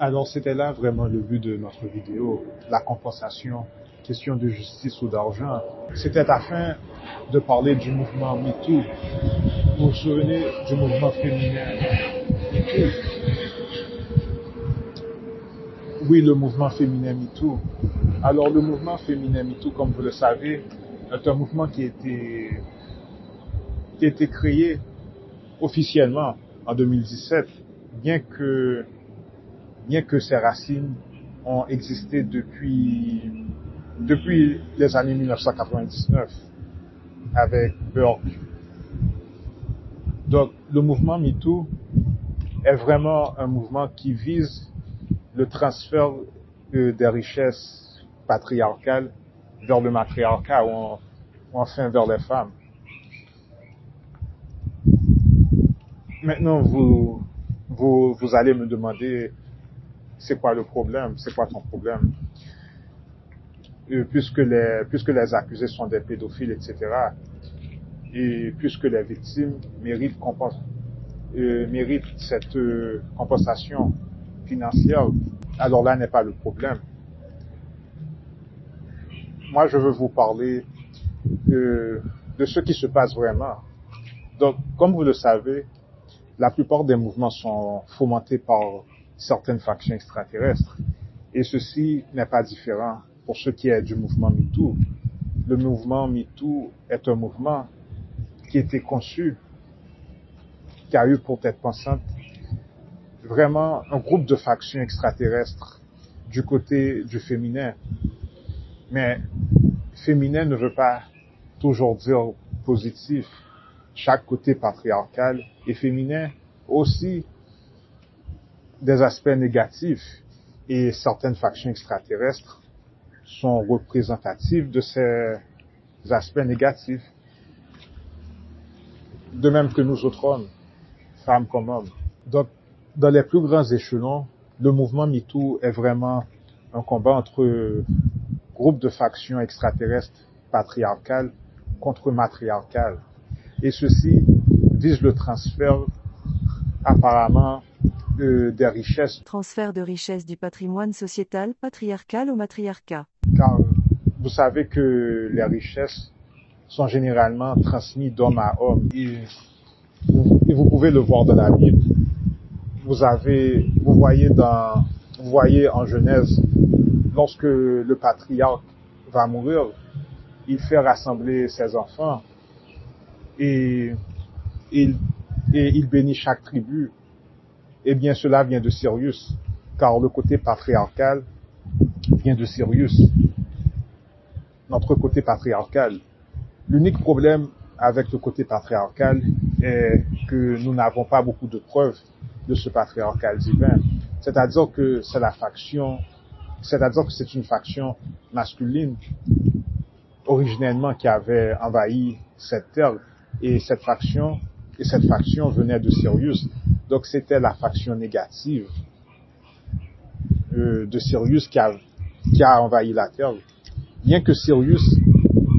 Alors, c'était là vraiment le but de notre vidéo, la compensation, question de justice ou d'argent. C'était afin de parler du mouvement MeToo. Vous vous souvenez du mouvement féminin MeToo? Oui, le mouvement féminin MeToo. Alors, le mouvement féminin MeToo, comme vous le savez, est un mouvement qui a été créé officiellement en 2017, bien que ses racines ont existé depuis les années 1999 avec Burke. Donc, le mouvement MeToo est vraiment un mouvement qui vise le transfert des richesses patriarcales vers le matriarcat ou enfin vers les femmes. Maintenant, vous allez me demander, c'est quoi le problème? C'est quoi ton problème? Puisque les accusés sont des pédophiles, etc. Et puisque les victimes méritent cette compensation financière, alors là n'est pas le problème. Moi, je veux vous parler de ce qui se passe vraiment. Donc, comme vous le savez, la plupart des mouvements sont fomentés par certaines factions extraterrestres. Et ceci n'est pas différent pour ce qui est du mouvement MeToo. Le mouvement MeToo est un mouvement qui a été conçu, qui a eu pour tête pensante vraiment un groupe de factions extraterrestres du côté du féminin. Mais féminin ne veut pas toujours dire positif. Chaque côté patriarcal et féminin aussi des aspects négatifs. Et certaines factions extraterrestres sont représentatives de ces aspects négatifs. De même que nous autres hommes, femmes comme hommes. Donc, dans les plus grands échelons, le mouvement MeToo est vraiment un combat entre groupes de factions extraterrestres patriarcales contre matriarcales. Et ceci vise le transfert, apparemment, des richesses. Transfert de richesses du patrimoine sociétal patriarcal au matriarcat. Car vous savez que les richesses sont généralement transmises d'homme à homme. Et vous pouvez le voir dans la Bible. Vous voyez en Genèse, lorsque le patriarche va mourir, il fait rassembler ses enfants et il bénit chaque tribu. Eh bien, cela vient de Sirius, car le côté patriarcal vient de Sirius, notre côté patriarcal. L'unique problème avec le côté patriarcal est que nous n'avons pas beaucoup de preuves de ce patriarcal divin. C'est-à-dire que c'est une faction masculine originellement qui avait envahi cette terre et cette faction venait de Sirius. Donc c'était la faction négative de Sirius qui a envahi la terre. Bien que Sirius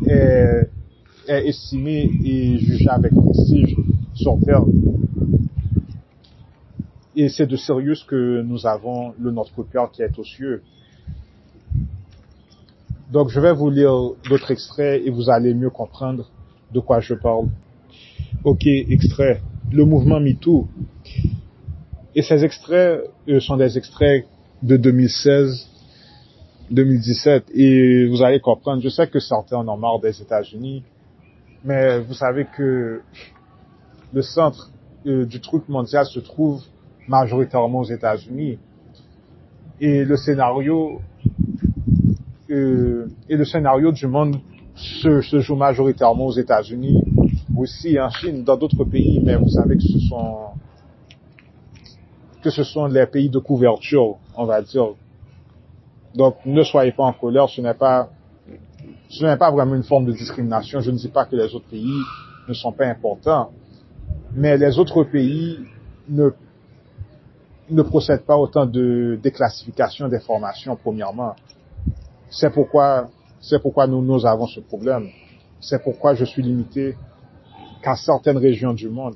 est estimé et jugé avec prestige sur terre. Et c'est de Sirius que nous avons le Notre Père qui est aux cieux. Donc je vais vous lire d'autres extraits et vous allez mieux comprendre de quoi je parle. Ok, extrait. Le mouvement MeToo. Et ces extraits sont des extraits de 2016, 2017. Et vous allez comprendre, je sais que certains en ont marre des États-Unis, mais vous savez que le centre du truc mondial se trouve majoritairement aux États-Unis. Et le scénario du monde se joue majoritairement aux États-Unis, aussi en Chine, dans d'autres pays, mais vous savez que ce sont les pays de couverture, on va dire. Donc, ne soyez pas en colère, ce n'est pas vraiment une forme de discrimination. Je ne dis pas que les autres pays ne sont pas importants, mais les autres pays ne procèdent pas autant de déclassification d'informations, premièrement. C'est pourquoi nous avons ce problème. C'est pourquoi je suis limité qu'à certaines régions du monde.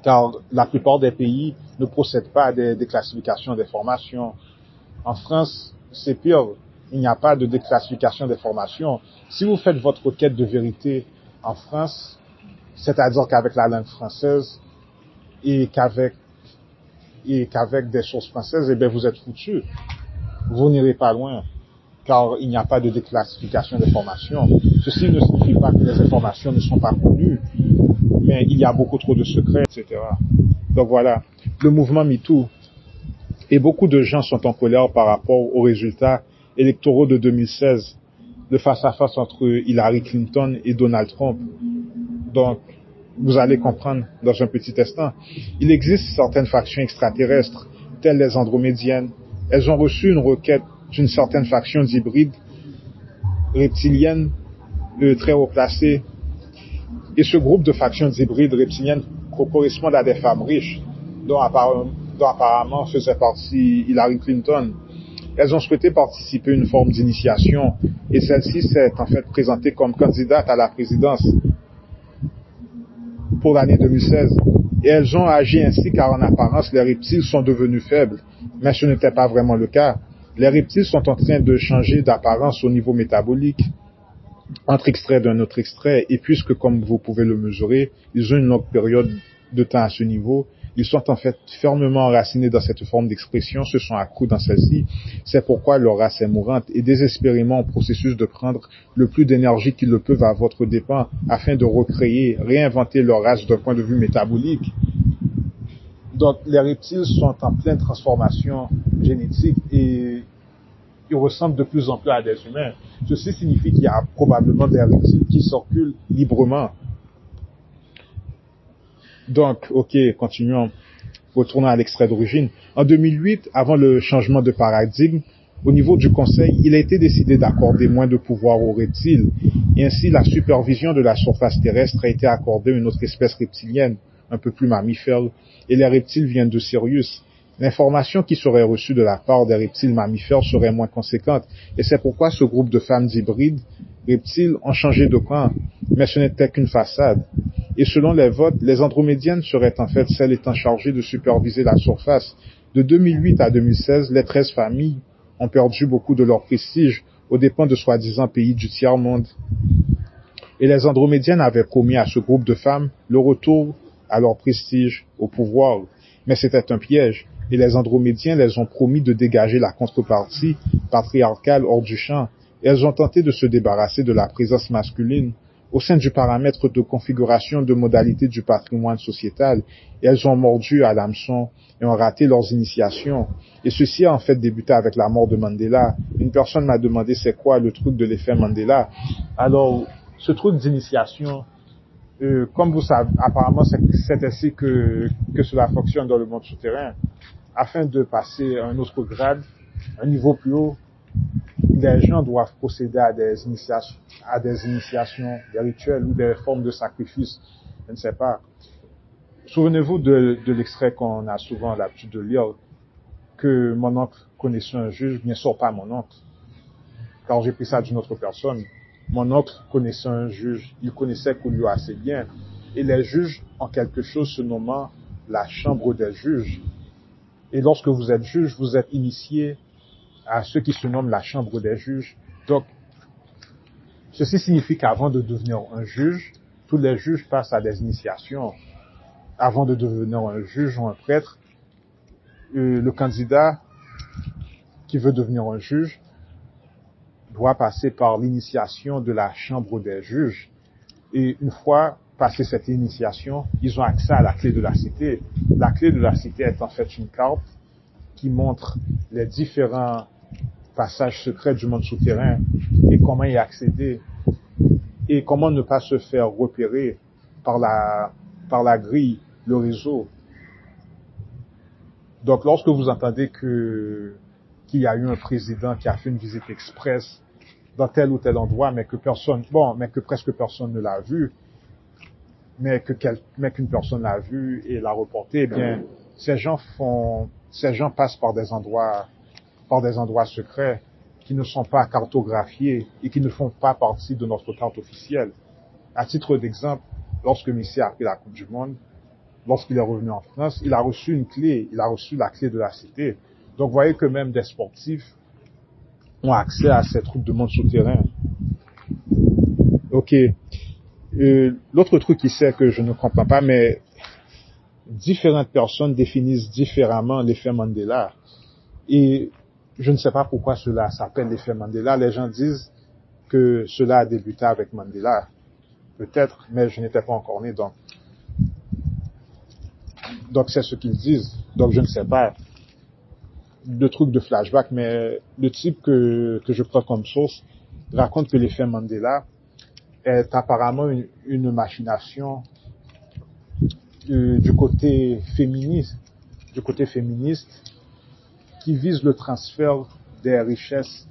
Car la plupart des pays ne procèdent pas à des déclassifications d'informations. En France, c'est pire. Il n'y a pas de déclassification d'informations. Si vous faites votre requête de vérité en France, c'est-à-dire qu'avec la langue française et qu'avec des sources françaises, eh bien, vous êtes foutu. Vous n'irez pas loin, car il n'y a pas de déclassification d'informations. Ceci ne signifie pas que les informations ne sont pas connues, mais il y a beaucoup trop de secrets, etc. Donc voilà, le mouvement MeToo. Et beaucoup de gens sont en colère par rapport aux résultats électoraux de 2016, le face-à-face entre Hillary Clinton et Donald Trump. Donc, vous allez comprendre dans un petit instant. Il existe certaines factions extraterrestres, telles les Andromédiennes. Elles ont reçu une requête d'une certaine faction d'hybrides reptiliennes très haut placées. Et ce groupe de factions d'hybrides reptiliennes correspondent à des femmes riches, dont apparemment faisait partie Hillary Clinton. Elles ont souhaité participer à une forme d'initiation, et celle-ci s'est en fait présentée comme candidate à la présidence pour l'année 2016. Et elles ont agi ainsi car en apparence, les reptiles sont devenus faibles. Mais ce n'était pas vraiment le cas. Les reptiles sont en train de changer d'apparence au niveau métabolique entre extrait d'un autre extrait. Et puisque, comme vous pouvez le mesurer, ils ont une longue période de temps à ce niveau, ils sont en fait fermement enracinés dans cette forme d'expression, se sont accrus dans celle-ci. C'est pourquoi leur race est mourante et désespérément en processus de prendre le plus d'énergie qu'ils le peuvent à votre dépens afin de recréer, réinventer leur race d'un point de vue métabolique. Donc les reptiles sont en pleine transformation génétique et ils ressemblent de plus en plus à des humains. Ceci signifie qu'il y a probablement des reptiles qui circulent librement. Donc, ok, continuons. Retournons à l'extrait d'origine. En 2008, avant le changement de paradigme, au niveau du Conseil, il a été décidé d'accorder moins de pouvoir aux reptiles. Et ainsi, la supervision de la surface terrestre a été accordée à une autre espèce reptilienne, un peu plus mammifère, et les reptiles viennent de Sirius. L'information qui serait reçue de la part des reptiles mammifères serait moins conséquente, et c'est pourquoi ce groupe de femmes hybrides reptiles ont changé de camp, mais ce n'était qu'une façade. Et selon les votes, les Andromédiennes seraient en fait celles étant chargées de superviser la surface. De 2008 à 2016, les 13 familles ont perdu beaucoup de leur prestige aux dépens de soi-disant pays du tiers-monde. Et les Andromédiennes avaient promis à ce groupe de femmes le retour à leur prestige, au pouvoir. Mais c'était un piège, et les Andromédiens les ont promis de dégager la contrepartie patriarcale hors du champ, et elles ont tenté de se débarrasser de la présence masculine au sein du paramètre de configuration de modalités du patrimoine sociétal, et elles ont mordu à l'hameçon et ont raté leurs initiations. Et ceci a en fait débuté avec la mort de Mandela. Une personne m'a demandé c'est quoi le truc de l'effet Mandela. Alors, ce truc d'initiation, comme vous savez, apparemment c'est ainsi que cela fonctionne dans le monde souterrain. Afin de passer à un autre grade, un niveau plus haut, les gens doivent procéder à des initiations, des rituels ou des formes de sacrifice. Je ne sais pas. Souvenez-vous de l'extrait qu'on a souvent l'habitude de lire, que mon oncle connaissait un juge, bien sûr pas mon oncle, car j'ai pris ça d'une autre personne. Mon oncle connaissait un juge, il connaissait Coolio assez bien, et les juges ont quelque chose se nommant la chambre des juges. Et lorsque vous êtes juge, vous êtes initié à ce qui se nomme la chambre des juges. Donc, ceci signifie qu'avant de devenir un juge, tous les juges passent à des initiations. Avant de devenir un juge ou un prêtre, le candidat qui veut devenir un juge doit passer par l'initiation de la chambre des juges. Et une fois passé cette initiation, ils ont accès à la clé de la cité. La clé de la cité est en fait une carte qui montre les différents passages secrets du monde souterrain et comment y accéder et comment ne pas se faire repérer par la grille, le réseau. Donc lorsque vous entendez qu'il y a eu un président qui a fait une visite express dans tel ou tel endroit, mais que presque personne ne l'a vu, mais qu'une personne l'a vu et l'a reporté, eh bien, ces gens passent par des endroits secrets qui ne sont pas cartographiés et qui ne font pas partie de notre carte officielle. À titre d'exemple, lorsque Messi a pris la Coupe du Monde, lorsqu'il est revenu en France, il a reçu une clé, il a reçu la clé de la cité. Donc, vous voyez que même des sportifs ont accès à ces trucs de monde souterrain. Ok. L'autre truc ici que je ne comprends pas, mais différentes personnes définissent différemment l'effet Mandela. Et je ne sais pas pourquoi cela s'appelle l'effet Mandela. Les gens disent que cela a débuté avec Mandela. Peut-être, mais je n'étais pas encore né, donc c'est ce qu'ils disent. Donc je ne sais pas le truc de flashback, mais le type que je prends comme source raconte que l'effet Mandela est apparemment une machination du côté féministe qui vise le transfert des richesses.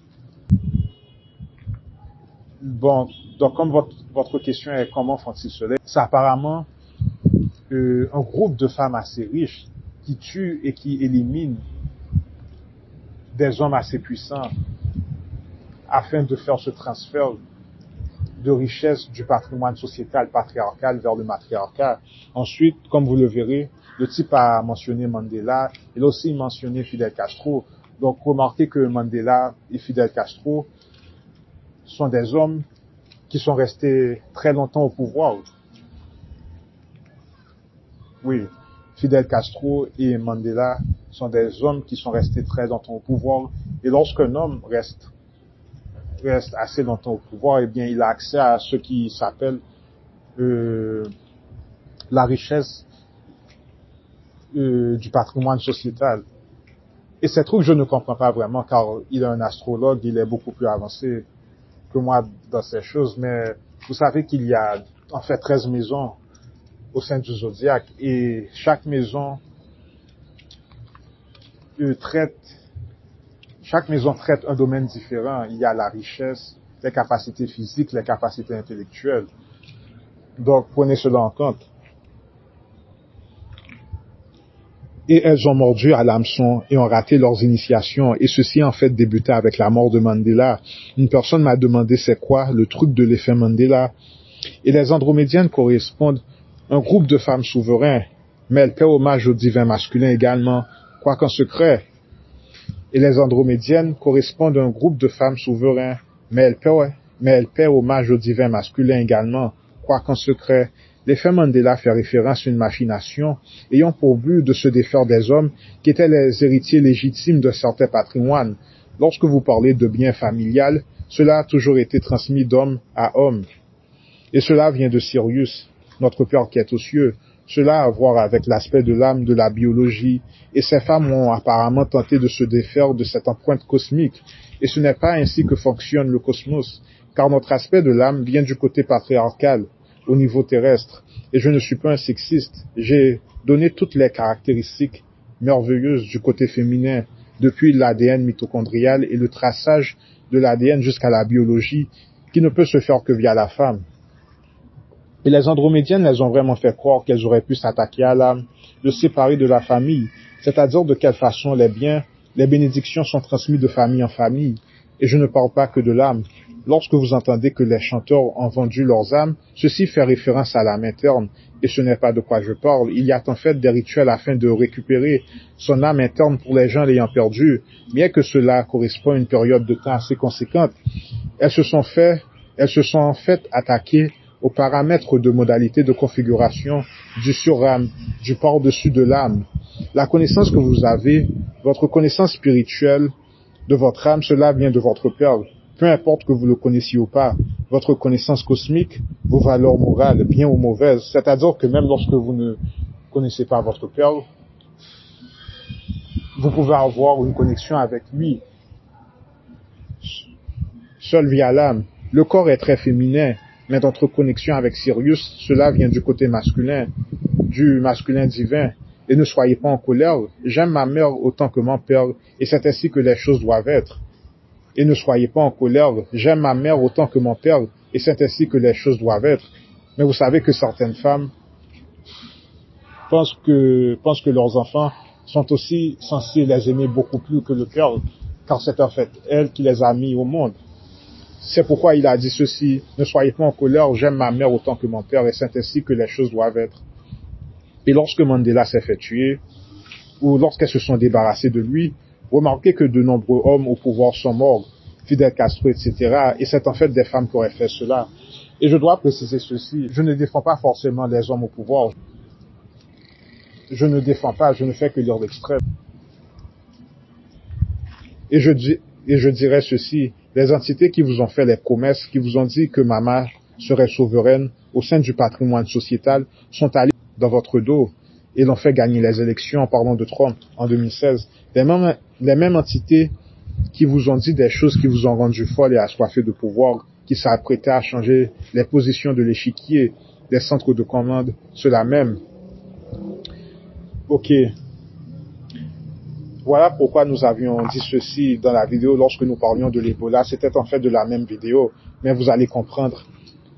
Bon, donc comme votre question est comment font-ils cela, c'est apparemment un groupe de femmes assez riches qui tuent et qui éliminent des hommes assez puissants afin de faire ce transfert de richesse du patrimoine sociétal patriarcal vers le matriarcat. Ensuite, comme vous le verrez, le type a mentionné Mandela, il a aussi mentionné Fidel Castro. Donc remarquez que Mandela et Fidel Castro sont des hommes qui sont restés très longtemps au pouvoir. Oui, Fidel Castro et Mandela sont des hommes qui sont restés très longtemps au pouvoir. Et lorsqu'un homme reste assez longtemps au pouvoir, eh bien, il a accès à ce qui s'appelle la richesse du patrimoine sociétal. Et ces trucs, je ne comprends pas vraiment, car il est un astrologue, il est beaucoup plus avancé que moi dans ces choses, mais vous savez qu'il y a en fait 13 maisons au sein du zodiaque, et chaque maison traite un domaine différent. Il y a la richesse, les capacités physiques, les capacités intellectuelles. Donc, prenez cela en compte. Et elles ont mordu à l'hameçon et ont raté leurs initiations. Et ceci, en fait, débuté avec la mort de Mandela. Une personne m'a demandé c'est quoi le truc de l'effet Mandela. Et les andromédiennes correspondent à un groupe de femmes souveraines, mais elles paient hommage au divin masculin également, quoiqu'en secret. Et les andromédiennes correspondent à un groupe de femmes souveraines, mais elles paient hommage au divin masculin également, quoiqu'en secret. L'effet Mandela fait référence à une machination ayant pour but de se défaire des hommes qui étaient les héritiers légitimes de certains patrimoines. Lorsque vous parlez de bien familial, cela a toujours été transmis d'homme à homme. Et cela vient de Sirius, notre Père qui est aux cieux. Cela a à voir avec l'aspect de l'âme de la biologie, et ces femmes ont apparemment tenté de se défaire de cette empreinte cosmique, et ce n'est pas ainsi que fonctionne le cosmos, car notre aspect de l'âme vient du côté patriarcal, au niveau terrestre, et je ne suis pas un sexiste, j'ai donné toutes les caractéristiques merveilleuses du côté féminin, depuis l'ADN mitochondrial et le traçage de l'ADN jusqu'à la biologie, qui ne peut se faire que via la femme. Et les andromédiennes, elles ont vraiment fait croire qu'elles auraient pu s'attaquer à l'âme, le séparer de la famille, c'est-à-dire de quelle façon les biens, les bénédictions sont transmises de famille en famille. Et je ne parle pas que de l'âme. Lorsque vous entendez que les chanteurs ont vendu leurs âmes, ceci fait référence à l'âme interne, et ce n'est pas de quoi je parle. Il y a en fait des rituels afin de récupérer son âme interne pour les gens l'ayant perdue, bien que cela correspond à une période de temps assez conséquente. Elles se sont en fait attaquer aux paramètres de modalité de configuration du surâme, du par-dessus de l'âme. La connaissance que vous avez, votre connaissance spirituelle de votre âme, cela vient de votre Père. Peu importe que vous le connaissiez ou pas, votre connaissance cosmique, vos valeurs morales, bien ou mauvaises, c'est-à-dire que même lorsque vous ne connaissez pas votre Père, vous pouvez avoir une connexion avec lui, seul via l'âme. Le corps est très féminin, mais notre connexion avec Sirius, cela vient du côté masculin, du masculin divin. Et ne soyez pas en colère, j'aime ma mère autant que mon père, et c'est ainsi que les choses doivent être. Et ne soyez pas en colère, j'aime ma mère autant que mon père, et c'est ainsi que les choses doivent être. Mais vous savez que certaines femmes pensent que leurs enfants sont aussi censés les aimer beaucoup plus que le père, car c'est en fait elle qui les a mis au monde. C'est pourquoi il a dit ceci, ne soyez pas en colère, j'aime ma mère autant que mon père, et c'est ainsi que les choses doivent être. Et lorsque Mandela s'est fait tuer, ou lorsqu'elles se sont débarrassées de lui, remarquez que de nombreux hommes au pouvoir sont morts, Fidel Castro, etc. Et c'est en fait des femmes qui auraient fait cela. Et je dois préciser ceci, je ne défends pas forcément les hommes au pouvoir. Je ne défends pas, je ne fais que lire l'extrême. Et je dirais ceci, les entités qui vous ont fait les promesses, qui vous ont dit que Mama serait souveraine au sein du patrimoine sociétal, sont allées dans votre dos et l'ont fait gagner les élections en parlant de Trump en 2016. Les mêmes entités qui vous ont dit des choses qui vous ont rendu folle et assoiffé de pouvoir, qui s'apprêtaient à changer les positions de l'échiquier, des centres de commande, cela même. Ok. Voilà pourquoi nous avions dit ceci dans la vidéo lorsque nous parlions de l'Ebola. C'était en fait de la même vidéo, mais vous allez comprendre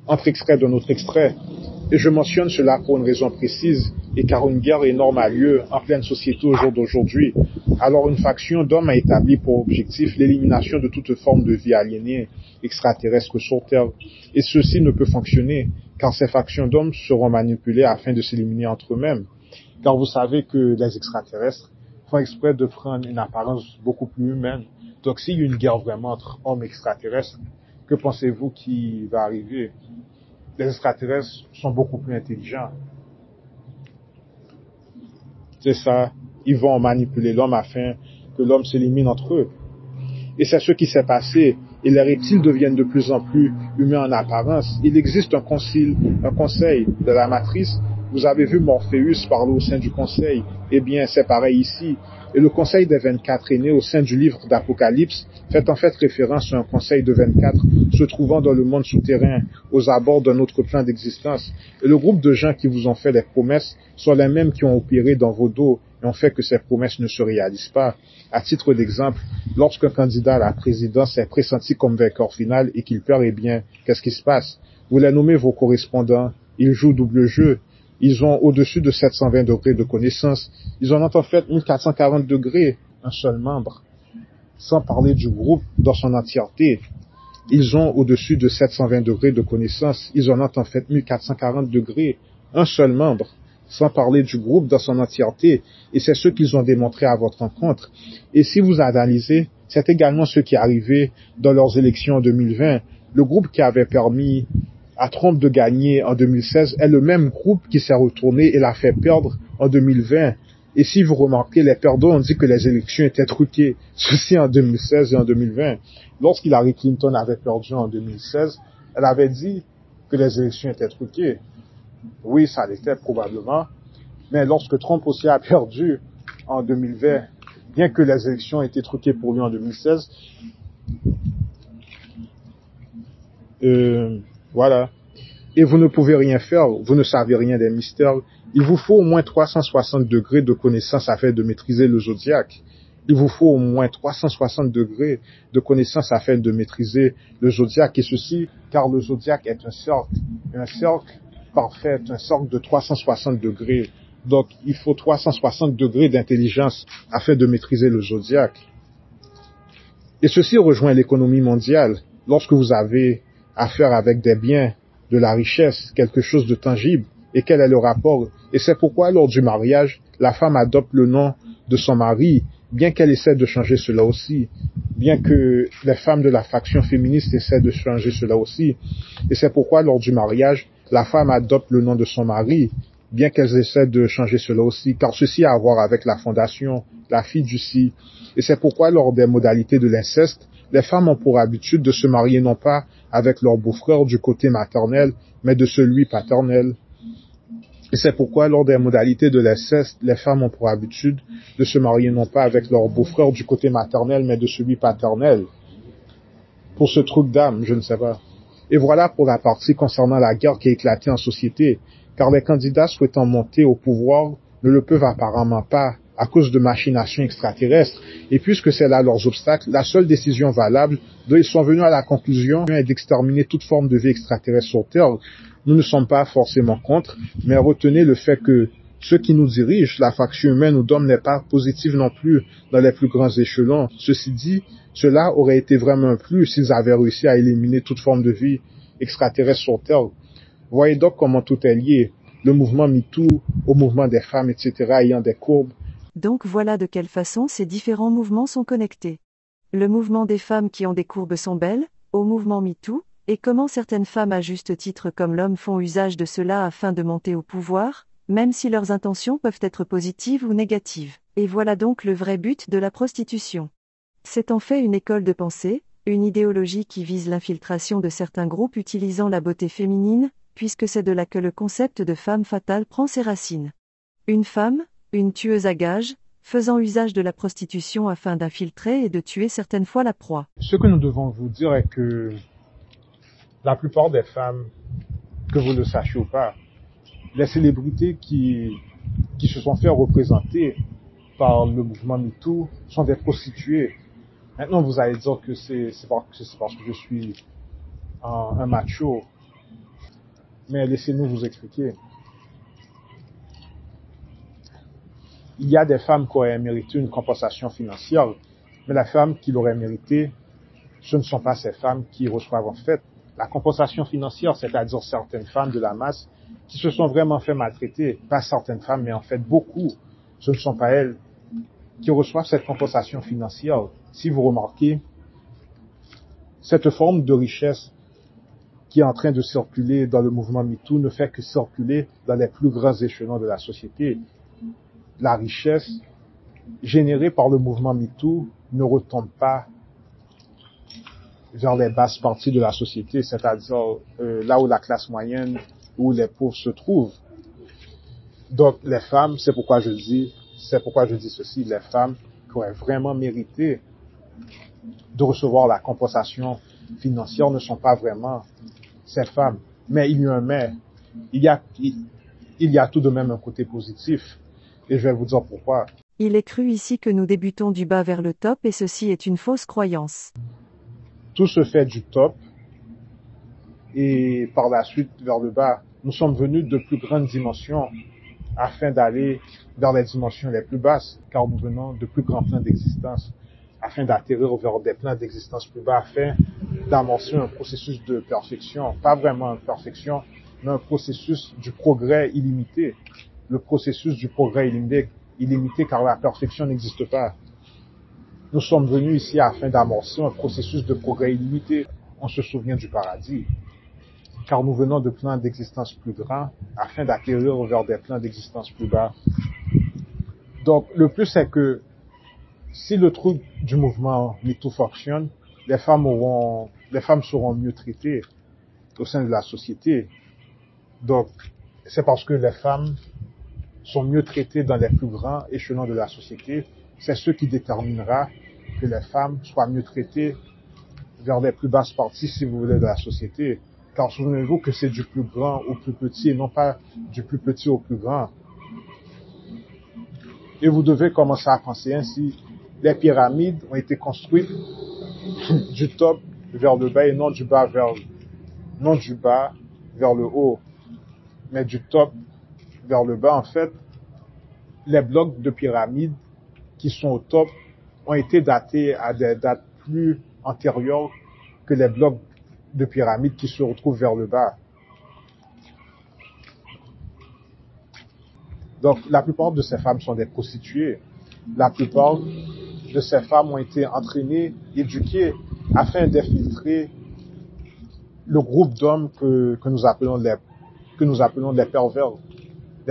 entre extraits d'un autre extrait. Et je mentionne cela pour une raison précise, et car une guerre énorme a lieu en pleine société au jour d'aujourd'hui. Alors une faction d'hommes a établi pour objectif l'élimination de toute forme de vie aliénée extraterrestre sur Terre. Et ceci ne peut fonctionner, car ces factions d'hommes seront manipulées afin de s'éliminer entre eux-mêmes. Car vous savez que les extraterrestres font exprès de prendre une apparence beaucoup plus humaine. Donc s'il y a une guerre vraiment entre hommes extraterrestres, que pensez-vous qui va arriver? Les extraterrestres sont beaucoup plus intelligents. C'est ça. Ils vont manipuler l'homme afin que l'homme s'élimine entre eux. Et c'est ce qui s'est passé. Et les reptiles deviennent de plus en plus humains en apparence. Il existe un conseil de la matrice. Vous avez vu Morpheus parler au sein du conseil. Eh bien, c'est pareil ici. Et le conseil des 24 est né au sein du livre d'Apocalypse, fait en fait référence à un conseil de 24 se trouvant dans le monde souterrain, aux abords d'un autre plan d'existence. Et le groupe de gens qui vous ont fait des promesses sont les mêmes qui ont opéré dans vos dos et ont fait que ces promesses ne se réalisent pas. À titre d'exemple, lorsqu'un candidat à la présidence est pressenti comme vainqueur final et qu'il perd, eh bien, qu'est-ce qui se passe? Vous les nommez vos correspondants, ils jouent double jeu. Ils ont au-dessus de 720 degrés de connaissance. Ils en ont en fait 1440 degrés, un seul membre. Sans parler du groupe dans son entièreté. Ils ont au-dessus de 720 degrés de connaissance. Ils en ont en fait 1440 degrés, un seul membre. Sans parler du groupe dans son entièreté. Et c'est ce qu'ils ont démontré à votre rencontre. Et si vous analysez, c'est également ce qui est arrivé dans leurs élections en 2020. Le groupe qui avait permis à Trump de gagner en 2016 est le même groupe qui s'est retourné et l'a fait perdre en 2020. Et si vous remarquez, les perdants ont dit que les élections étaient truquées. Ceci en 2016 et en 2020. Lorsqu'Hillary Clinton avait perdu en 2016, elle avait dit que les élections étaient truquées. Oui, ça l'était probablement. Mais lorsque Trump aussi a perdu en 2020, bien que les élections aient été truquées pour lui en 2016, voilà. Et vous ne pouvez rien faire, vous ne savez rien des mystères. Il vous faut au moins 360 degrés de connaissance afin de maîtriser le zodiaque. Il vous faut au moins 360 degrés de connaissance afin de maîtriser le zodiaque. Et ceci, car le zodiaque est un cercle parfait, un cercle de 360 degrés. Donc, il faut 360 degrés d'intelligence afin de maîtriser le zodiaque. Et ceci rejoint l'économie mondiale. Lorsque vous avez affaire avec des biens, de la richesse, quelque chose de tangible, et quel est le rapport? Et c'est pourquoi, lors du mariage, la femme adopte le nom de son mari, bien qu'elle essaie de changer cela aussi, bien que les femmes de la faction féministe essaient de changer cela aussi. Et c'est pourquoi, lors du mariage, la femme adopte le nom de son mari, bien qu'elles essaient de changer cela aussi, car ceci a à voir avec la fondation, la fiducie. Et c'est pourquoi, lors des modalités de l'inceste, les femmes ont pour habitude de se marier non pas avec leur beau-frère du côté maternel, mais de celui paternel. Et c'est pourquoi, lors des modalités de l'inceste, les femmes ont pour habitude de se marier non pas avec leur beau-frère du côté maternel, mais de celui paternel. Pour ce truc d'âme, je ne sais pas. Et voilà pour la partie concernant la guerre qui a éclaté en société, car les candidats souhaitant monter au pouvoir ne le peuvent apparemment pas à cause de machinations extraterrestres. Et puisque c'est là leurs obstacles, la seule décision valable dont ils sont venus à la conclusion est d'exterminer toute forme de vie extraterrestre sur Terre. Nous ne sommes pas forcément contre, mais retenez le fait que ceux qui nous dirigent, la faction humaine ou d'hommes, n'est pas positive non plus dans les plus grands échelons. Ceci dit, cela aurait été vraiment un plus s'ils avaient réussi à éliminer toute forme de vie extraterrestre sur Terre. Voyez donc comment tout est lié. le mouvement MeToo au mouvement des femmes, etc., ayant des courbes. Donc voilà de quelle façon ces différents mouvements sont connectés. Le mouvement des femmes qui ont des courbes sont belles, au mouvement MeToo, et comment certaines femmes à juste titre comme l'homme font usage de cela afin de monter au pouvoir, même si leurs intentions peuvent être positives ou négatives. Et voilà donc le vrai but de la prostitution. C'est en fait une école de pensée, une idéologie qui vise l'infiltration de certains groupes utilisant la beauté féminine, puisque c'est de là que le concept de femme fatale prend ses racines. Une femme, une tueuse à gages, faisant usage de la prostitution afin d'infiltrer et de tuer certaines fois la proie. Ce que nous devons vous dire est que la plupart des femmes, que vous le sachiez ou pas, les célébrités qui se sont fait représenter par le mouvement MeToo sont des prostituées. Maintenant, vous allez dire que c'est parce que je suis un macho. Mais laissez-nous vous expliquer. Il y a des femmes qui auraient mérité une compensation financière, mais les femmes qui l'auraient mérité, ce ne sont pas ces femmes qui reçoivent en fait la compensation financière, c'est-à-dire certaines femmes de la masse qui se sont vraiment fait maltraiter. Pas certaines femmes, mais en fait beaucoup. Ce ne sont pas elles qui reçoivent cette compensation financière. Si vous remarquez, cette forme de richesse qui est en train de circuler dans le mouvement MeToo ne fait que circuler dans les plus grands échelons de la société. La richesse générée par le mouvement MeToo ne retombe pas vers les basses parties de la société, c'est-à-dire là où la classe moyenne, où les pauvres se trouvent. Donc les femmes, c'est pourquoi je dis ceci, les femmes qui auraient vraiment mérité de recevoir la compensation financière ne sont pas vraiment ces femmes. Mais il y a un mais. Il y a tout de même un côté positif. Et je vais vous dire pourquoi. Il est cru ici que nous débutons du bas vers le top et ceci est une fausse croyance. Tout se fait du top et par la suite vers le bas. Nous sommes venus de plus grandes dimensions afin d'aller vers les dimensions les plus basses, car nous venons de plus grands plans d'existence, afin d'atterrir vers des plans d'existence plus bas, afin d'amorcer un processus de perfection, pas vraiment une perfection, mais un processus du progrès illimité. Le processus du progrès illimité car la perfection n'existe pas. Nous sommes venus ici afin d'amorcer un processus de progrès illimité. On se souvient du paradis, car nous venons de plans d'existence plus grands afin d'atterrir vers des plans d'existence plus bas. Donc, le plus c'est que si le truc du mouvement MeToo fonctionne, les femmes seront mieux traitées au sein de la société. Donc, c'est parce que les femmes sont mieux traitées dans les plus grands échelons de la société. C'est ce qui déterminera que les femmes soient mieux traitées vers les plus basses parties, si vous voulez, de la société. Car souvenez-vous que c'est du plus grand au plus petit et non pas du plus petit au plus grand. Et vous devez commencer à penser ainsi. Les pyramides ont été construites du top vers le bas et non du bas vers le haut, mais du top vers le bas. En fait, les blocs de pyramides qui sont au top ont été datés à des dates plus antérieures que les blocs de pyramides qui se retrouvent vers le bas. Donc, la plupart de ces femmes sont des prostituées. La plupart de ces femmes ont été entraînées, éduquées, afin d'infiltrer le groupe d'hommes que nous appelons les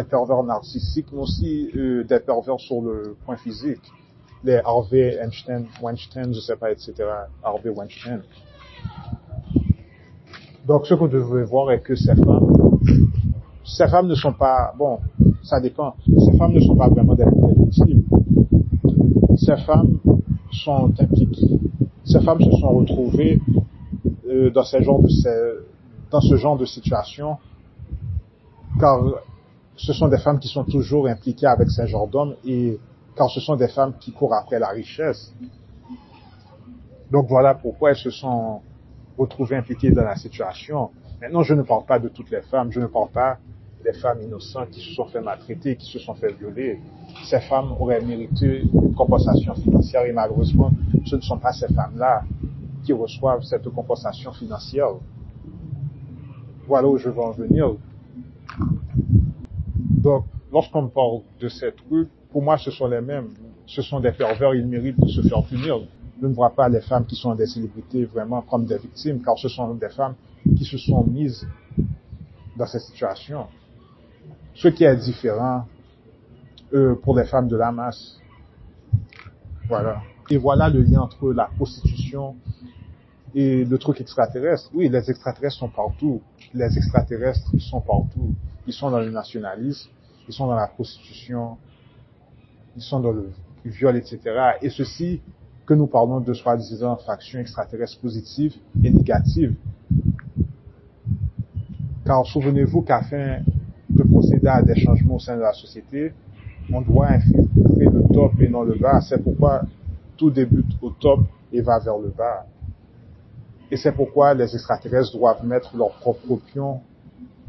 pervers narcissiques, mais aussi des pervers sur le point physique, les Harvey Weinstein, je sais pas, etc. Harvey Weinstein. Donc, ce que vous devez voir est que ces femmes ne sont pas, bon, ça dépend, ces femmes ne sont pas vraiment des victimes. Ces femmes sont impliquées, ces femmes se sont retrouvées dans ce genre de situation, car ce sont des femmes qui sont toujours impliquées avec ce genre d'hommes et car ce sont des femmes qui courent après la richesse. Donc voilà pourquoi elles se sont retrouvées impliquées dans la situation. Maintenant, je ne parle pas de toutes les femmes, je ne parle pas des femmes innocentes qui se sont fait maltraiter, qui se sont fait violer. Ces femmes auraient mérité une compensation financière et malheureusement, ce ne sont pas ces femmes-là qui reçoivent cette compensation financière. Voilà où je veux en venir. Donc, lorsqu'on parle de ces trucs, pour moi, ce sont les mêmes. Ce sont des pervers, ils méritent de se faire punir. Je ne vois pas les femmes qui sont des célébrités vraiment comme des victimes, car ce sont des femmes qui se sont mises dans cette situation. Ce qui est différent pour les femmes de la masse. Voilà. Et voilà le lien entre la prostitution et le truc extraterrestre. Oui, les extraterrestres sont partout. Les extraterrestres, ils sont partout. Ils sont dans le nationalisme, ils sont dans la prostitution, ils sont dans le viol, etc. Et ceci, que nous parlons de soi-disant factions extraterrestres positives et négatives. Car souvenez-vous qu'afin de procéder à des changements au sein de la société, on doit infiltrer le top et non le bas. C'est pourquoi tout débute au top et va vers le bas. Et c'est pourquoi les extraterrestres doivent mettre leur propre pion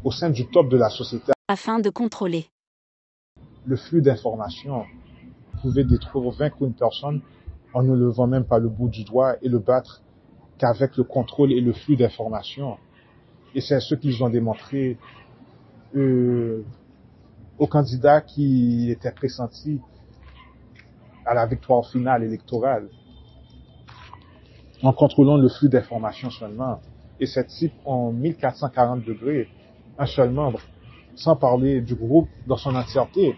au sein du top de la société. Afin de contrôler le flux d'informations. Vous pouvez détruire, vaincre une personne en ne levant même pas le bout du doigt et le battre qu'avec le contrôle et le flux d'informations. Et c'est ce qu'ils ont démontré aux candidats qui étaient pressentis à la victoire finale électorale, en contrôlant le flux d'informations seulement. Et ces types ont 1440 degrés, un seul membre, sans parler du groupe dans son entièreté.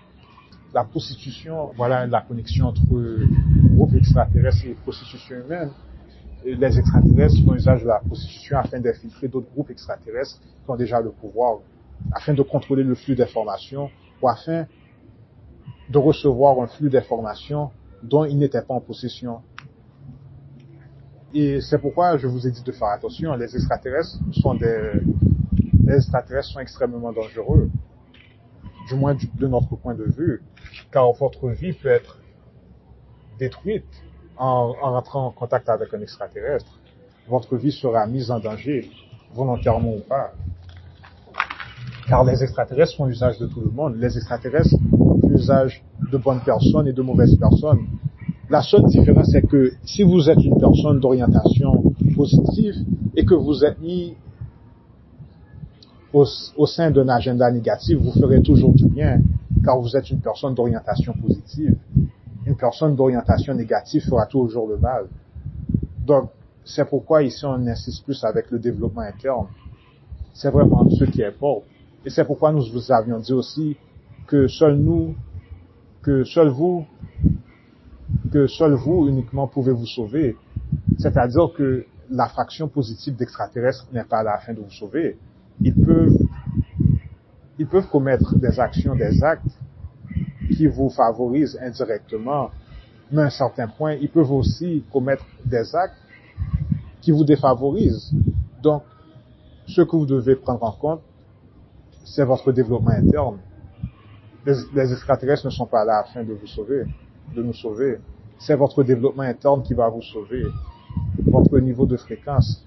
La prostitution, voilà la connexion entre groupe extraterrestre et prostitution humaine. Et les extraterrestres font usage de la prostitution afin d'infiltrer d'autres groupes extraterrestres qui ont déjà le pouvoir, afin de contrôler le flux d'informations ou afin de recevoir un flux d'informations dont ils n'étaient pas en possession. Et c'est pourquoi je vous ai dit de faire attention. Les extraterrestres sont extrêmement dangereux, du moins de notre point de vue, car votre vie peut être détruite en rentrant en contact avec un extraterrestre. Votre vie sera mise en danger, volontairement ou pas. Car les extraterrestres font usage de tout le monde. Les extraterrestres font usage de bonnes personnes et de mauvaises personnes. La seule différence, c'est que si vous êtes une personne d'orientation positive et que vous êtes mis au sein d'un agenda négatif, vous ferez toujours du bien, car vous êtes une personne d'orientation positive. Une personne d'orientation négative fera toujours le mal. Donc, c'est pourquoi ici on insiste plus avec le développement interne. C'est vraiment ce qui importe. Et c'est pourquoi nous vous avions dit aussi que seul vous uniquement pouvez vous sauver. C'est-à-dire que la fraction positive d'extraterrestres n'est pas là afin de vous sauver. Ils peuvent commettre des actions, des actes qui vous favorisent indirectement, mais à un certain point, ils peuvent aussi commettre des actes qui vous défavorisent. Donc, ce que vous devez prendre en compte, c'est votre développement interne. Les extraterrestres ne sont pas là afin de vous sauver, de nous sauver. C'est votre développement interne qui va vous sauver, votre niveau de fréquence.